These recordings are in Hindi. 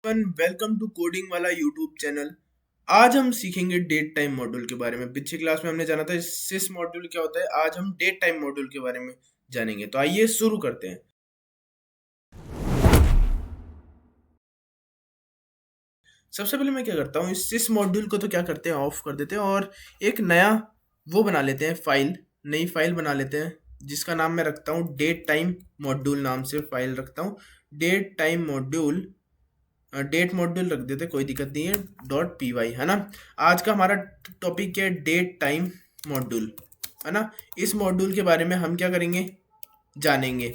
वेलकम टू कोडिंग वाला यूट्यूब चैनल। आज हम सीखेंगे डेट टाइम मॉड्यूल के बारे में। पिछली क्लास में हमने जाना था सिस मॉड्यूल क्या होता है। आज हम डेट टाइम मॉड्यूल के बारे में जानेंगे। तो आइए शुरू करते हैं। सबसे पहले मैं क्या करता हूँ, इस सिस मॉड्यूल को तो क्या करते हैं, ऑफ कर देते हैं और एक नया वो बना लेते हैं, नई फाइल बना लेते हैं जिसका नाम मैं रखता हूँ डेट टाइम मॉड्यूल। नाम से फाइल रखता हूँ date time module. Date module रख देते, कोई दिक्कत नहीं है। .py है ना। आज का हमारा टॉपिक क्या है, डेट टाइम मॉड्यूल है ना। इस मॉड्यूल के बारे में हम क्या करेंगे, जानेंगे।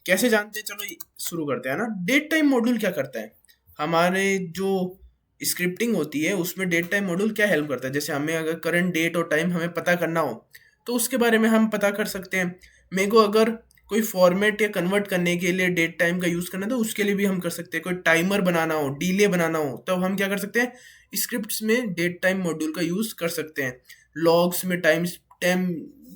कैसे जानते हैं, चलो शुरू करते हैं ना। डेट टाइम मॉड्यूल क्या करता है, हमारे जो स्क्रिप्टिंग होती है उसमें डेट टाइम मॉड्यूल क्या हेल्प करता है। जैसे हमें अगर करंट डेट और टाइम हमें पता करना हो तो उसके बारे में हम पता कर सकते हैं। मेरे को अगर कोई फॉर्मेट या कन्वर्ट करने के लिए डेट टाइम का यूज़ करना है तो उसके लिए भी हम कर सकते हैं। कोई टाइमर बनाना हो, डिले बनाना हो, तो हम क्या कर सकते हैं, स्क्रिप्ट्स में डेट टाइम मॉड्यूल का यूज़ कर सकते हैं। लॉग्स में टाइम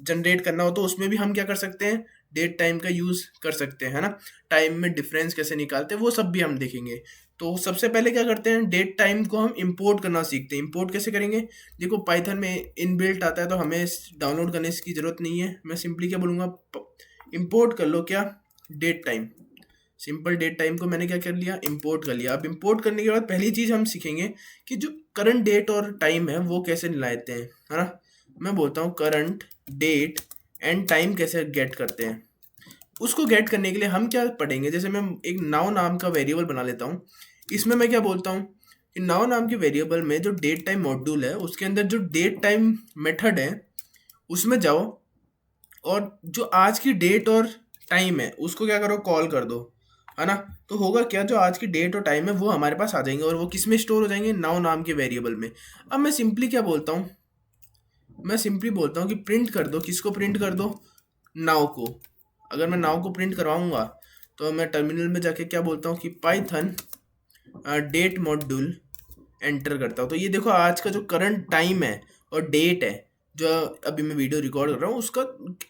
जनरेट करना हो तो उसमें भी हम क्या कर सकते हैं, डेट टाइम का यूज़ कर सकते हैं, है ना। टाइम में डिफरेंस कैसे निकालते हैं वो सब भी हम देखेंगे। तो सबसे पहले क्या करते हैं, डेट टाइम को हम इंपोर्ट करना सीखते हैं। इंपोर्ट कैसे करेंगे, देखो पाइथन में इनबिल्ट आता है तो हमें डाउनलोड करने की ज़रूरत नहीं है। मैं सिंपली क्या बोलूँगा, इंपोर्ट कर लो क्या, date time. Simple date time को मैंने क्या कर लिया, इंपोर्ट कर लिया। अब इंपोर्ट करने के बाद पहली चीज़ हम सीखेंगे कि जो करंट डेट और टाइम है वो कैसे लाते हैं, है ना। मैं बोलता हूँ करंट डेट एंड टाइम कैसे गेट करते हैं। उसको गेट करने के लिए हम क्या पढ़ेंगे, जैसे मैं एक नाउ नाम का वेरिएबल बना लेता हूँ। इसमें मैं क्या बोलता हूँ कि नाउ नाम के वेरिएबल में जो डेट टाइम मॉड्यूल है उसके अंदर जो डेट टाइम मेथड है उसमें जाओ और जो आज की डेट और टाइम है उसको क्या करो, कॉल कर दो, है ना। तो होगा क्या, जो आज की डेट और टाइम है वो हमारे पास आ जाएंगे और वो किस में स्टोर हो जाएंगे, नाउ नाम के वेरिएबल में। अब मैं सिंपली क्या बोलता हूँ, मैं सिंपली बोलता हूँ कि प्रिंट कर दो, किसको प्रिंट कर दो, नाउ को। अगर मैं नाउ को प्रिंट करवाऊंगा तो मैं टर्मिनल में जाके क्या बोलता हूँ कि पाइथन डेट मॉड्यूल एंटर करता हूँ। तो ये देखो आज का जो करंट टाइम है और डेट है, जो अभी मैं वीडियो रिकॉर्ड कर रहा हूँ उसका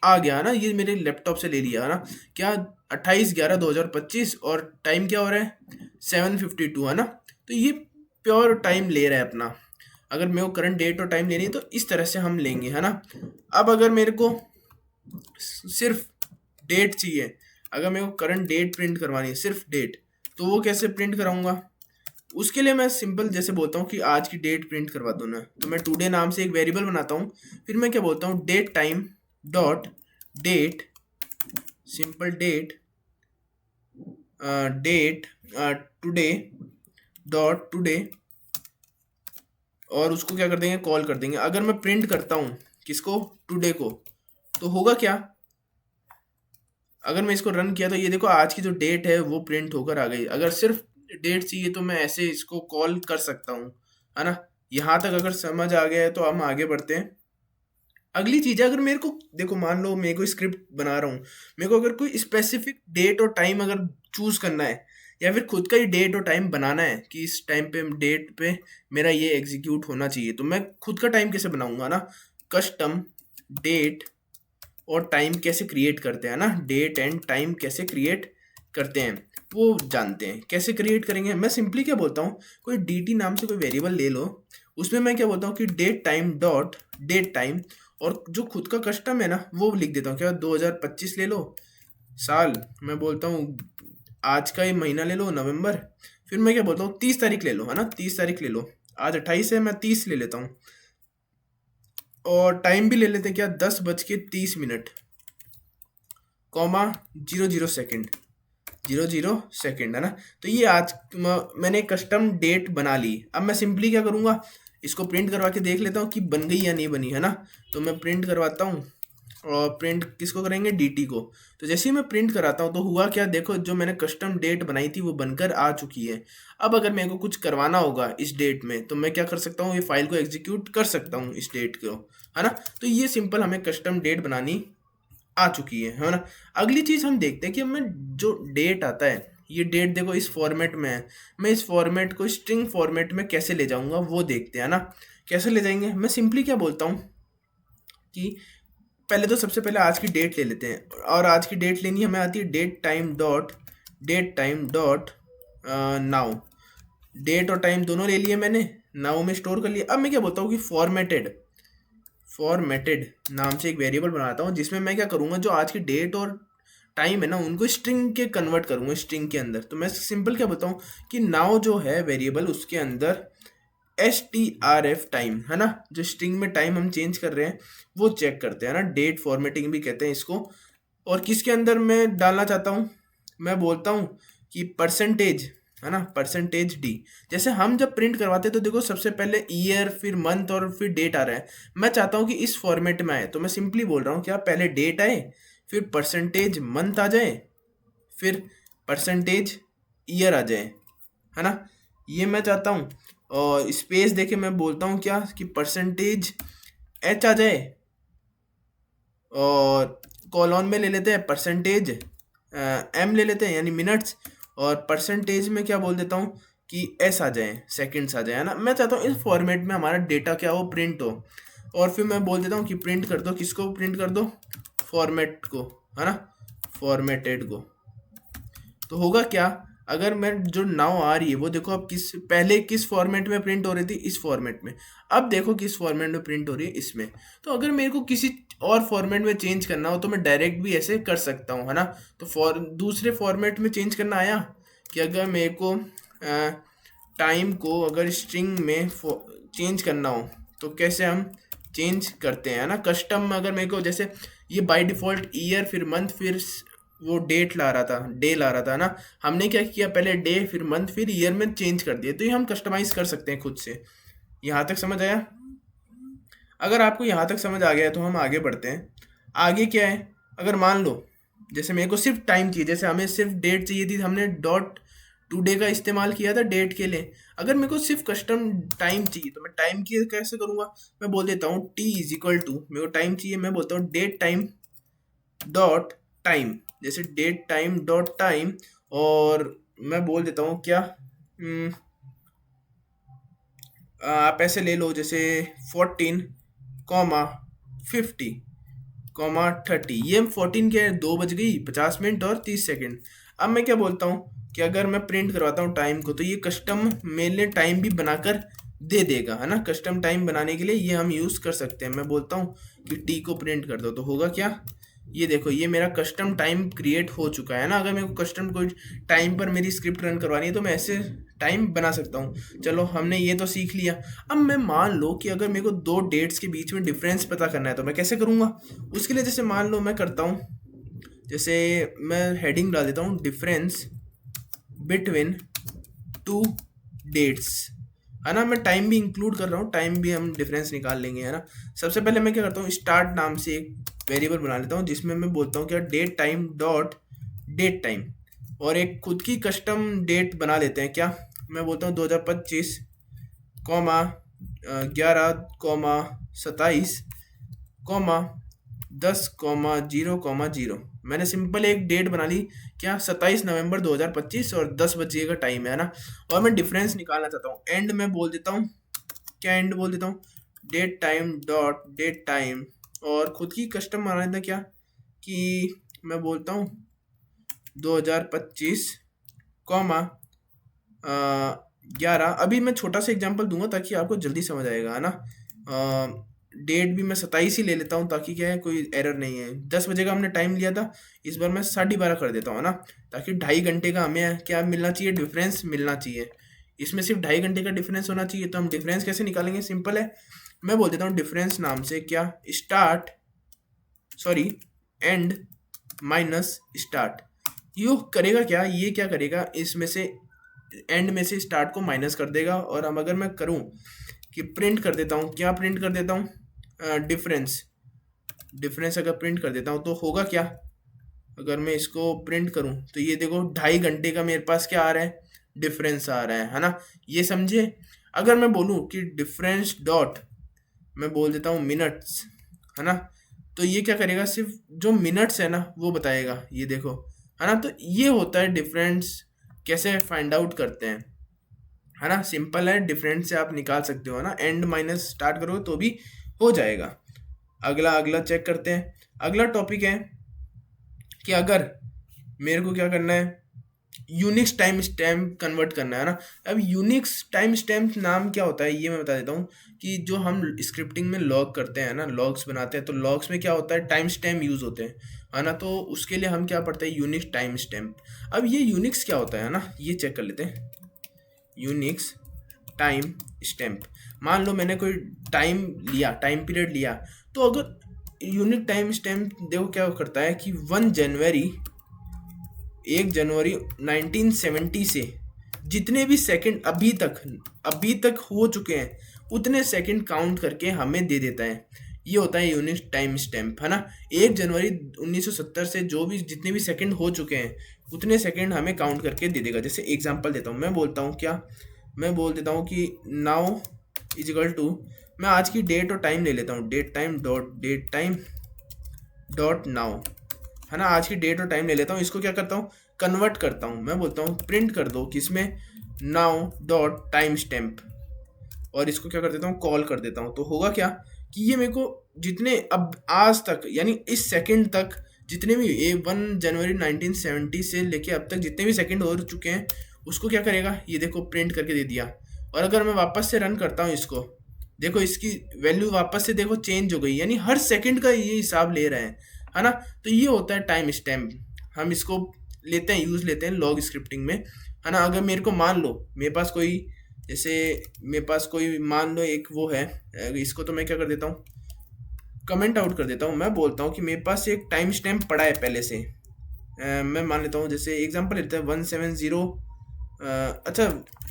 आ गया ना। ये मेरे लैपटॉप से ले लिया है ना। क्या 28/11/2025 और टाइम क्या हो रहा है 7:52, है ना। तो ये प्योर टाइम ले रहा है अपना। अगर मेरे को करंट डेट और टाइम लेनी है तो इस तरह से हम लेंगे, है ना। अब अगर मेरे को सिर्फ डेट चाहिए, अगर मेरे को करंट डेट प्रिंट करवानी है, सिर्फ डेट, तो वो कैसे प्रिंट कराऊंगा। उसके लिए मैं सिंपल जैसे बोलता हूँ कि आज की डेट प्रिंट करवा दो ना, तो मैं टुडे नाम से एक वेरिएबल बनाता हूँ। फिर मैं क्या बोलता हूँ, date time dot date, simple date date today dot today, और उसको क्या कर देंगे, कॉल कर देंगे। अगर मैं प्रिंट करता हूँ किसको, टुडे को, तो होगा क्या, अगर मैं इसको रन किया तो ये देखो आज की जो डेट है वो प्रिंट होकर आ गई। अगर सिर्फ डेट चाहिए तो मैं ऐसे इसको कॉल कर सकता हूँ, है ना। यहाँ तक अगर समझ आ गया है तो हम आगे बढ़ते हैं। अगली चीज़ है, अगर मेरे को देखो, मान लो मेरे को स्क्रिप्ट बना रहा हूँ, मेरे को अगर कोई स्पेसिफिक डेट और टाइम अगर चूज करना है या फिर खुद का ही डेट और टाइम बनाना है कि इस टाइम पे डेट पे मेरा ये एग्जीक्यूट होना चाहिए, तो मैं खुद का टाइम कैसे बनाऊंगा ना। कस्टम डेट और टाइम कैसे क्रिएट करते हैं ना, डेट एंड टाइम कैसे क्रिएट करते हैं वो जानते हैं। कैसे क्रिएट करेंगे, मैं सिंपली क्या बोलता हूँ, कोई dt नाम से कोई वेरिएबल ले लो। उसमें मैं क्या बोलता हूँ कि date time dot date time, और जो खुद का कस्टम है ना वो लिख देता हूँ। क्या 2025 ले लो, साल मैं बोलता हूँ आज का ये महीना ले लो, नवंबर। फिर मैं क्या बोलता हूँ 30 तारीख ले लो, है ना, 30 तारीख ले लो। आज 28 है, मैं 30 ले लेता हूँ। और टाइम भी ले लेते हैं क्या, 10:30 कॉमा 00 सेकेंड, 00 सेकेंड, है ना। तो ये आज मैंने कस्टम डेट बना ली। अब मैं सिंपली क्या करूँगा, इसको प्रिंट करवा के देख लेता हूँ कि बन गई या नहीं बनी, है ना। तो मैं प्रिंट करवाता हूँ, और प्रिंट किसको करेंगे, dt को। तो जैसे ही मैं प्रिंट कराता हूँ तो हुआ क्या, देखो जो मैंने कस्टम डेट बनाई थी वो बनकर आ चुकी है। अब अगर मेरे को कुछ करवाना होगा इस डेट में तो मैं क्या कर सकता हूँ, ये फाइल को एग्जीक्यूट कर सकता हूँ इस डेट को, है ना। तो ये सिंपल हमें कस्टम डेट बनानी आ चुकी है ना। अगली चीज हम देखते हैं कि हमें जो डेट आता है, ये डेट देखो इस फॉर्मेट में है, मैं इस फॉर्मेट को स्ट्रिंग फॉर्मेट में कैसे ले जाऊंगा वो देखते हैं ना। कैसे ले जाएंगे, मैं सिंपली क्या बोलता हूँ कि पहले तो सबसे पहले आज की डेट ले लेते हैं, और आज की डेट लेनी हमें आती है date time dot now. Date और टाइम दोनों ले लिए मैंने, नाउ में स्टोर कर लिया। अब मैं क्या बोलता हूँ कि फॉर्मेटेड नाम से एक वेरिएबल बनाता हूँ, जिसमें मैं क्या करूँगा, जो आज की डेट और टाइम है ना, उनको स्ट्रिंग के कन्वर्ट करूँगा स्ट्रिंग के अंदर। तो मैं सिंपल क्या बताऊँ कि नाउ जो है वेरिएबल, उसके अंदर STRF टाइम है ना, जो स्ट्रिंग में टाइम हम चेंज कर रहे हैं वो चेक करते हैं ना, डेट फॉर्मेटिंग भी कहते हैं इसको। और किसके अंदर मैं डालना चाहता हूँ, मैं बोलता हूँ कि परसेंटेज है ना, %d। जैसे हम जब प्रिंट करवाते हैं तो देखो सबसे पहले ईयर, फिर मंथ और फिर डेट आ रहा है। मैं चाहता हूँ कि इस फॉर्मेट में आए, तो मैं सिंपली बोल रहा हूँ क्या, पहले डेट आए, फिर परसेंटेज मंथ आ जाए, फिर परसेंटेज ईयर आ जाए, है ना, ये मैं चाहता हूँ। और स्पेस देके मैं बोलता हूँ क्या, कि परसेंटेज h आ जाए, और कॉलन में ले लेते हैं परसेंटेज m ले लेते हैं यानी मिनट्स, और परसेंटेज में क्या बोल देता हूँ कि s आ जाए, सेकंड्स आ जाए, है ना। मैं चाहता हूँ इस फॉर्मेट में हमारा डेटा क्या हो, प्रिंट हो। और फिर मैं बोल देता हूँ कि प्रिंट कर दो, किसको प्रिंट कर दो, फॉर्मेट को, है ना, फॉर्मेटेड को। तो होगा क्या, अगर मैं जो नाउ आ रही है वो देखो, अब पहले किस फॉर्मेट में प्रिंट हो रही थी, इस फॉर्मेट में, अब देखो किस फॉर्मेट में प्रिंट हो रही है, इसमें। तो अगर मेरे को किसी और फॉर्मेट में चेंज करना हो तो मैं डायरेक्ट भी ऐसे कर सकता हूँ, है ना। तो दूसरे फॉर्मेट में चेंज करना आया कि अगर मेरे को टाइम को अगर स्ट्रिंग में चेंज करना हो तो कैसे हम चेंज करते हैं, है ना। कस्टम में अगर मेरे को, जैसे ये बाय डिफ़ॉल्ट ईयर फिर मंथ फिर वो डेट ला रहा था, डे ला रहा था ना, हमने क्या किया, पहले डे फिर मंथ फिर ईयर में चेंज कर दिया। तो ये हम कस्टमाइज कर सकते हैं खुद से। यहाँ तक समझ आया? अगर आपको यहाँ तक समझ आ गया है तो हम आगे बढ़ते हैं। आगे क्या है, अगर मान लो जैसे मेरे को सिर्फ टाइम चाहिए, जैसे हमें सिर्फ डेट चाहिए थी, हमने डॉट टुडे का इस्तेमाल किया था डेट के लिए। अगर मेरे को सिर्फ कस्टम टाइम चाहिए तो मैं टाइम की कैसे करूँगा, मैं बोल देता हूँ टी इज इक्वल टू, मेरे को टाइम चाहिए, मैं बोलता हूँ डेट टाइम डॉट टाइम, जैसे डेट टाइम डॉट टाइम। और मैं बोल देता हूँ क्या, आप ऐसे ले लो, जैसे 14,50,30। ये 14 क्या है, 2 बज गई 50 मिनट और 30 सेकेंड। अब मैं क्या बोलता हूँ कि अगर मैं प्रिंट करवाता हूँ टाइम को, तो ये कस्टम मेरे लिए टाइम भी बनाकर दे देगा, है ना। कस्टम टाइम बनाने के लिए ये हम यूज़ कर सकते हैं। मैं बोलता हूँ कि टी को प्रिंट कर दो, तो होगा क्या, ये देखो ये मेरा कस्टम टाइम क्रिएट हो चुका है ना। अगर मेरे को कस्टम कोई टाइम पर मेरी स्क्रिप्ट रन करवानी है तो मैं ऐसे टाइम बना सकता हूँ। चलो हमने ये तो सीख लिया। अब मैं मान लो कि अगर मेरे को दो डेट्स के बीच में डिफरेंस पता करना है तो मैं कैसे करूँगा, उसके लिए जैसे मान लो मैं करता हूँ, जैसे मैं हेडिंग डाल देता हूँ डिफरेंस बिटवीन टू डेट्स, है ना। मैं टाइम भी इंक्लूड कर रहा हूँ, टाइम भी हम डिफरेंस निकाल लेंगे, है ना। सबसे पहले मैं क्या करता हूँ, स्टार्ट नाम से एक वेरिएबल बना लेता हूँ, जिसमें मैं बोलता हूँ क्या, date time dot date time. और एक खुद की कस्टम डेट बना लेते हैं क्या, मैं बोलता हूँ 2025 कॉमा 11,27 कॉमा 10,0,0। मैंने सिंपल एक डेट बना ली क्या, 27 नवंबर 2025 और 10 बजे का टाइम है ना। और मैं डिफरेंस निकालना चाहता हूँ, एंड में बोल देता हूँ क्या, एंड बोल देता हूँ date time dot date time. और खुद की कस्टम बना लेता क्या, कि मैं बोलता हूँ 2025 कॉमा 11। अभी मैं छोटा सा एग्जांपल दूंगा ताकि आपको जल्दी समझ आएगा, है ना। डेट भी मैं 27 ही ले लेता हूँ, ताकि क्या है, कोई एरर नहीं है। 10 बजे का हमने टाइम लिया था, इस बार मैं 12:30 कर देता हूँ ना, ताकि 2.5 घंटे का हमें क्या मिलना चाहिए, डिफरेंस मिलना चाहिए। इसमें सिर्फ 2.5 घंटे का डिफरेंस होना चाहिए। तो हम डिफरेंस कैसे निकालेंगे, सिंपल है, मैं बोल देता हूँ डिफरेंस नाम से क्या, एंड माइनस स्टार्ट। यू करेगा क्या, ये क्या करेगा, इसमें से एंड में से स्टार्ट को माइनस कर देगा। और अब अगर मैं करूं कि प्रिंट कर देता हूं, क्या प्रिंट कर देता हूं, डिफरेंस अगर प्रिंट कर देता हूं तो होगा क्या, अगर मैं इसको प्रिंट करूं तो ये देखो 2.5 घंटे का मेरे पास क्या आ रहा है, डिफरेंस आ रहा है ना। ये समझे। अगर मैं बोलूं कि डिफरेंस डॉट, मैं बोल देता हूँ मिनट्स, है ना, तो ये क्या करेगा, सिर्फ जो मिनट्स है ना वो बताएगा, ये देखो, है ना। तो ये होता है डिफरेंस, कैसे फाइंड आउट करते हैं, है ना। सिंपल है, डिफरेंस से आप निकाल सकते हो, है ना। एंड माइनस स्टार्ट करो तो भी हो जाएगा। अगला अगला चेक करते हैं। अगला टॉपिक है कि अगर मेरे को क्या करना है, यूनिक्स टाइम स्टैम्प कन्वर्ट करना है ना। अब यूनिक्स टाइम स्टैम्प नाम क्या होता है ये मैं बता देता हूँ कि जो हम स्क्रिप्टिंग में लॉग करते हैं ना, लॉग्स बनाते हैं, तो लॉग्स में क्या होता है, टाइम स्टैम्प यूज़ होते हैं, है ना। तो उसके लिए हम क्या पढ़ते हैं, यूनिक्स टाइम स्टैम्प। अब ये यूनिक्स क्या होता है ना, ये चेक कर लेते हैं। यूनिक्स टाइम स्टैम्प, मान लो मैंने कोई टाइम लिया, टाइम पीरियड लिया, तो अगर यूनिक टाइम स्टैम्प देखो क्या करता है कि 1 जनवरी 1970 से जितने भी सेकंड अभी तक हो चुके हैं उतने सेकंड काउंट करके हमें दे देता है। ये होता है यूनिक टाइम स्टैम्प, है ना। 1 जनवरी 1970 से जो भी जितने भी सेकंड हो चुके हैं उतने सेकंड हमें काउंट करके दे देगा। जैसे एग्जांपल देता हूँ, मैं बोलता हूँ क्या, मैं बोल देता हूँ कि नाउ इज इक्वल टू, मैं आज की डेट और टाइम ले लेता हूँ, डेट टाइम डॉट नाउ, है ना। आज की डेट और टाइम ले लेता हूँ, इसको क्या करता हूँ, कन्वर्ट करता हूँ। मैं बोलता हूँ प्रिंट कर दो किसमें, नाउ डॉट टाइम स्टैम्प, और इसको क्या कर देता हूँ, कॉल कर देता हूँ। तो होगा क्या कि ये मेरे को जितने अब आज तक यानी इस सेकंड तक जितने भी 1 जनवरी 1970 से लेके अब तक जितने भी सेकंड हो चुके हैं उसको क्या करेगा, ये देखो प्रिंट करके दे दिया। और अगर मैं वापस से रन करता हूँ इसको, देखो इसकी वैल्यू वापस से देखो चेंज हो गई, यानी हर सेकंड का ये हिसाब ले रहे हैं, है ना। तो ये होता है टाइम स्टैम्प। हम इसको लेते हैं, यूज़ लेते हैं लॉग स्क्रिप्टिंग में, है ना। अगर मेरे को मान लो मेरे पास कोई, जैसे मेरे पास कोई मान लो एक वो है, इसको तो मैं क्या कर देता हूँ, कमेंट आउट कर देता हूँ। मैं बोलता हूँ कि मेरे पास एक टाइम स्टैम्प पड़ा है पहले से, मैं मान लेता हूँ, जैसे एग्जांपल लेते हैं 170, अच्छा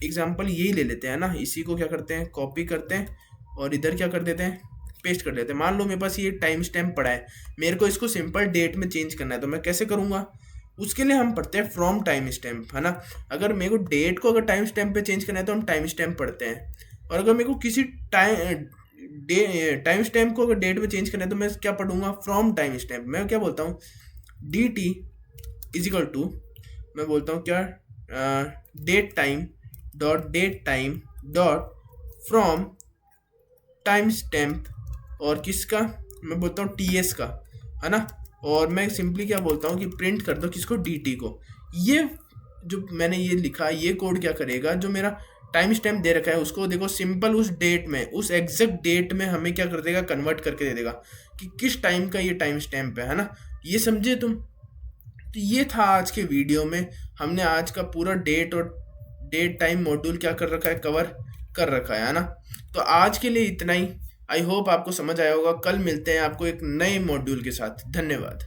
एग्जांपल यही ले लेते हैं ना। इसी को क्या करते हैं, कॉपी करते हैं और इधर क्या कर देते हैं, पेस्ट कर देते हैं। मान लो मेरे पास ये टाइम स्टैम्प पड़ा है, मेरे को इसको सिंपल डेट में चेंज करना है, तो मैं कैसे करूँगा, उसके लिए हम पढ़ते हैं फ्रॉम टाइम स्टैम्प, है ना। अगर मेरे को डेट को अगर टाइम स्टैम्प पे चेंज करना है तो हम टाइम स्टैम्प पढ़ते हैं, और अगर मेरे को किसी टाइम स्टैम्प को अगर डेट में चेंज करना है तो मैं क्या पढ़ूंगा, फ्रॉम टाइम स्टैम्प। मैं क्या बोलता हूँ, D T is equal to, मैं बोलता हूँ क्या, date time dot from time stamp, और किसका, मैं बोलता हूँ टी एस का, है ना। और मैं सिंपली क्या बोलता हूँ कि प्रिंट कर दो किसको, डी टी को। ये जो मैंने ये लिखा, ये कोड क्या करेगा, जो मेरा टाइम स्टैम्प दे रखा है उसको देखो सिंपल उस डेट में, उस एग्जैक्ट डेट में हमें क्या कर देगा, कन्वर्ट करके दे देगा कि किस टाइम का ये टाइम स्टैम्प है ना। ये समझे तुम। तो ये था आज के वीडियो में, हमने आज का पूरा डेट टाइम मॉड्यूल क्या कर रखा है, कवर कर रखा है ना। तो आज के लिए इतना ही। आई होप आपको समझ आया होगा। कल मिलते हैं आपको एक नए मॉड्यूल के साथ। धन्यवाद।